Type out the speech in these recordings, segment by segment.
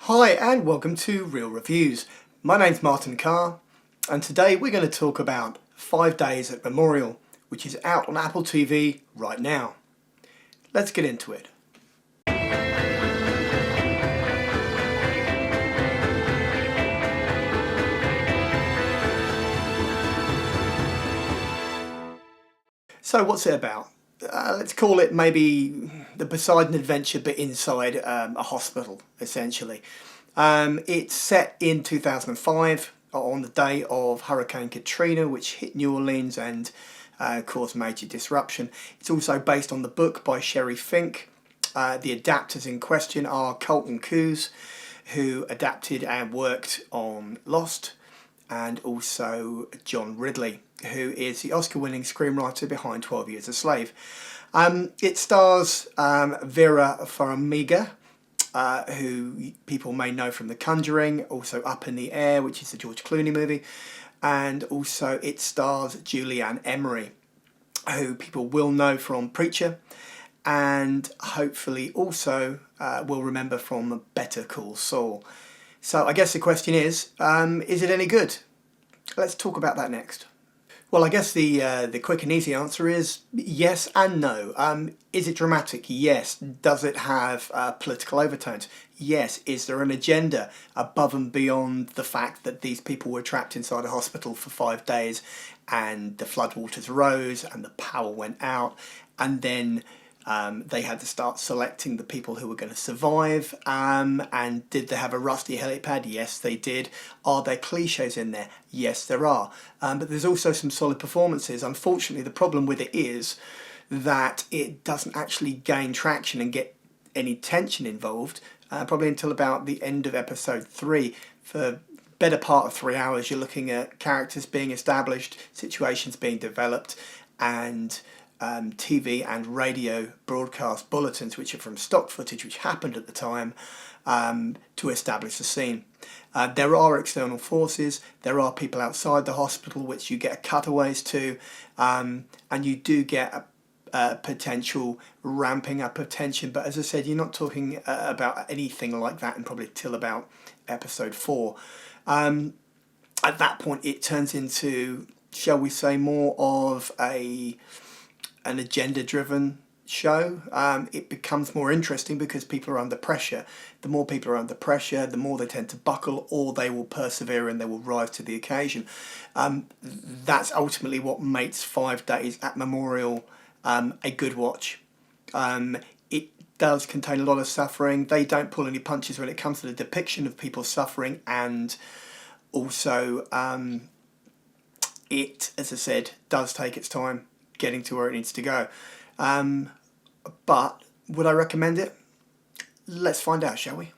Hi and welcome to Real Reviews. My name's Martin Carr and today we're going to talk about 5 Days at Memorial, which is out on Apple TV right now. Let's get into it. So what's it about? Let's call it maybe the Poseidon adventure but inside a hospital, essentially. It's set in 2005 on the day of Hurricane Katrina, which hit New Orleans and caused major disruption. It's also based on the book by Sherry Fink. The adapters in question are Colton Coos, who adapted and worked on Lost, and also John Ridley, who is the Oscar-winning screenwriter behind 12 Years a Slave. It stars Vera Farmiga, who people may know from The Conjuring, also Up in the Air, which is the George Clooney movie, and also it stars Julianne Emery, who people will know from Preacher, and hopefully also will remember from Better Call Saul. So I guess the question is it any good? Let's talk about that next. Well, I guess the quick and easy answer is yes and no. Is it dramatic? Yes. Does it have political overtones? Yes. Is there an agenda above and beyond the fact that these people were trapped inside a hospital for 5 days and the floodwaters rose and the power went out, and then they had to start selecting the people who were going to survive, and did they have a rusty helipad? Yes, they did. Are there cliches in there? Yes, there are. But there's also some solid performances. Unfortunately, the problem with it is that it doesn't actually gain traction and get any tension involved, probably until about the end of episode 3. For better part of 3 hours, you're looking at characters being established, situations being developed, and TV and radio broadcast bulletins, which are from stock footage which happened at the time, to establish the scene. There are external forces, there are people outside the hospital which you get cutaways to, and you do get a potential ramping up of tension, but as I said, you're not talking about anything like that and probably till about episode 4. At that point it turns into, shall we say, more of an agenda-driven show. It becomes more interesting because people are under pressure. The more people are under pressure, the more they tend to buckle, or they will persevere and they will rise to the occasion. That's ultimately what makes 5 Days at Memorial a good watch. It does contain a lot of suffering. They don't pull any punches when it comes to the depiction of people suffering, and also it, as I said, does take its time getting to where it needs to go. But would I recommend it? Let's find out, shall we?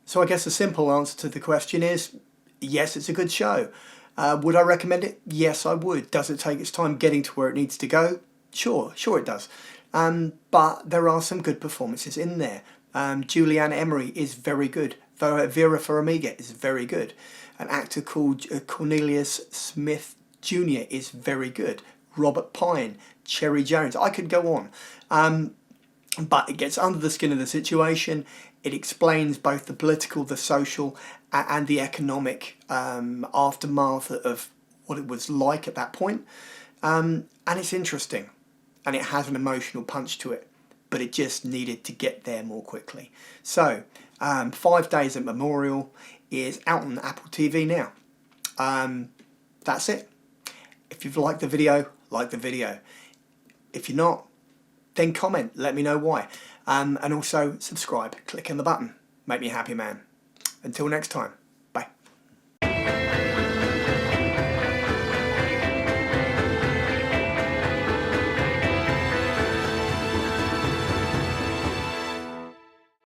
So I guess the simple answer to the question is yes, it's a good show. Would I recommend it? Yes, I would. Does it take its time getting to where it needs to go? Sure it does. But there are some good performances in there. Julianne Emery is very good. Vera Farmiga is very good. An actor called Cornelius Smith Jr. is very good. Robert Pine, Cherry Jones, I could go on. But it gets under the skin of the situation. It explains both the political, the social, and the economic aftermath of what it was like at that point. And it's interesting, and it has an emotional punch to it, but it just needed to get there more quickly. So 5 Days at Memorial is out on Apple TV now. That's it. If you've liked the video, like the video. If you're not, then comment, let me know why. And also subscribe, click on the button, make me a happy man. Until next time.